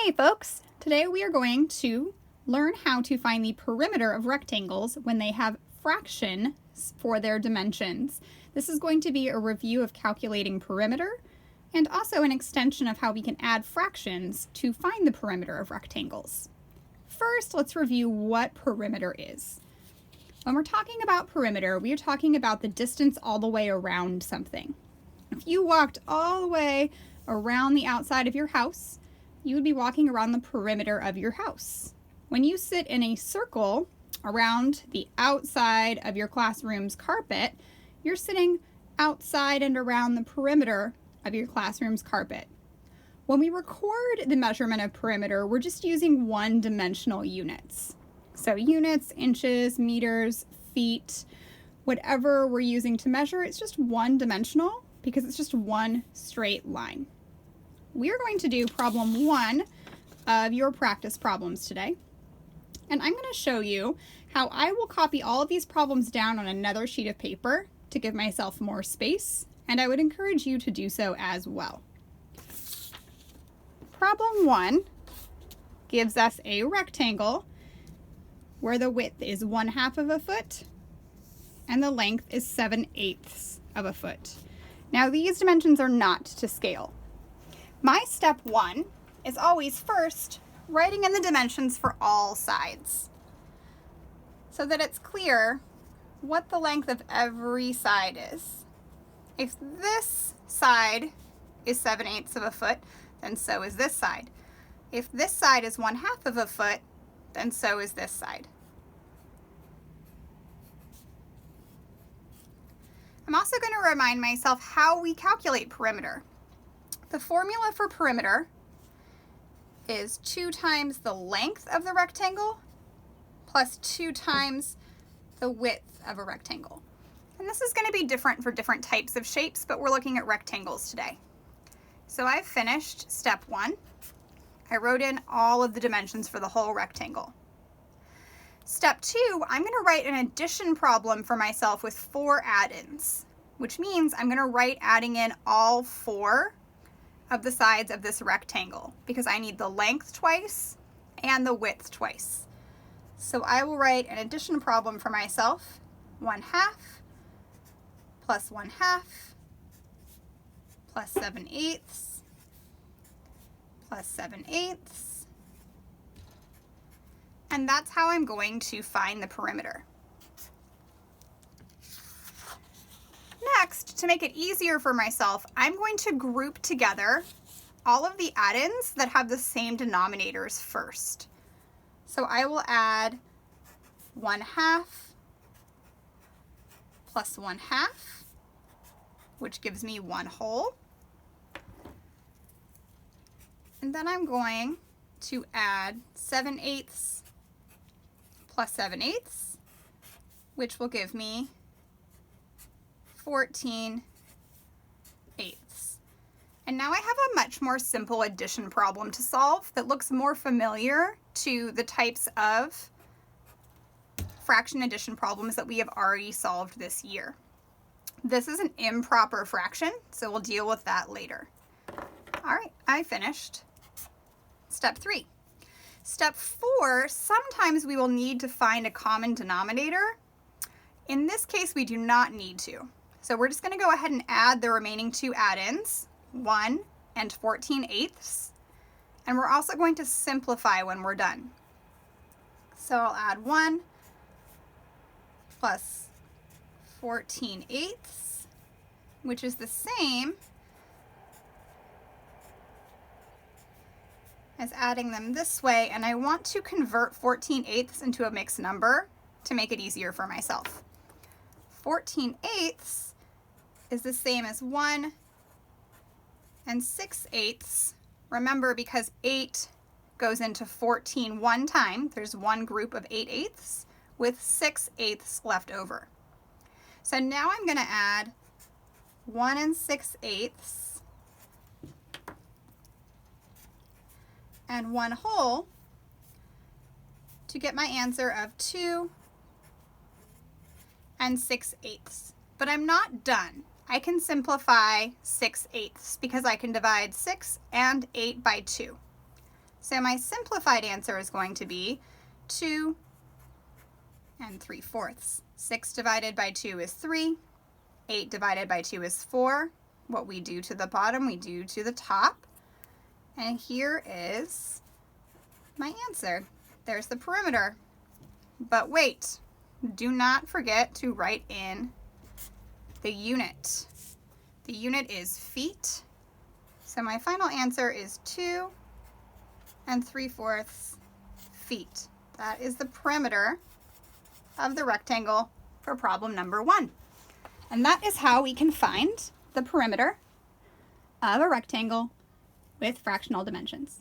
Hey folks! Today we are going to learn how to find the perimeter of rectangles when they have fractions for their dimensions. This is going to be a review of calculating perimeter and also an extension of how we can add fractions to find the perimeter of rectangles. First, let's review what perimeter is. When we're talking about perimeter, we are talking about the distance all the way around something. If you walked all the way around the outside of your house, you would be walking around the perimeter of your house. When you sit in a circle around the outside of your classroom's carpet, you're sitting outside and around the perimeter of your classroom's carpet. When we record the measurement of perimeter, we're just using one-dimensional units. So units, inches, meters, feet, whatever we're using to measure, it's just one-dimensional because it's just one straight line. We're going to do problem 1 of your practice problems today. And I'm going to show you how I will copy all of these problems down on another sheet of paper to give myself more space, and I would encourage you to do so as well. Problem 1 gives us a rectangle where the width is 1/2 of a foot and the length is 7/8 of a foot. Now these dimensions are not to scale. My step 1 is always first writing in the dimensions for all sides so that it's clear what the length of every side is. If this side is 7/8 of a foot, then so is this side. If this side is 1/2 of a foot, then so is this side. I'm also going to remind myself how we calculate perimeter. The formula for perimeter is 2 times the length of the rectangle plus 2 times the width of a rectangle. And this is going to be different for different types of shapes, but we're looking at rectangles today. So I've finished step 1. I wrote in all of the dimensions for the whole rectangle. Step 2, I'm going to write an addition problem for myself with 4 add-ins, which means I'm going to write adding in all 4 of the sides of this rectangle because I need the length twice and the width twice. So I will write an addition problem for myself, 1/2 plus 1/2 plus 7/8 plus 7/8, and that's how I'm going to find the perimeter. Next, to make it easier for myself, I'm going to group together all of the add-ins that have the same denominators first. So I will add 1/2 plus 1/2, which gives me 1/2. And then I'm going to add 7/8 plus 7/8, which will give me 14/8. And now I have a much more simple addition problem to solve that looks more familiar to the types of fraction addition problems that we have already solved this year. This is an improper fraction, so we'll deal with that later. All right, I finished step 3. Step 4, sometimes we will need to find a common denominator. In this case, we do not need to. So we're just going to go ahead and add the remaining 2 add-ins, 1 and 14/8, and we're also going to simplify when we're done. So I'll add 1 plus 14/8, which is the same as adding them this way, and I want to convert 14/8 into a mixed number to make it easier for myself. 14/8 is the same as 1 and 6/8. Remember, because 8 goes into 14 one time, there's one group of 8/8 with 6/8 left over. So now I'm going to add 1 and 6/8 and 1/2 to get my answer of 2 and 6/8. But I'm not done. I can simplify 6/8 because I can divide 6 and 8 by 2. So my simplified answer is going to be 2 3/4. 6 divided by 2 is 3. 8 divided by 2 is 4. What we do to the bottom, we do to the top. And here is my answer. There's the perimeter. But wait, do not forget to write in the unit. The unit is feet. So my final answer is 2 3/4 feet. That is the perimeter of the rectangle for problem number 1. And that is how we can find the perimeter of a rectangle with fractional dimensions.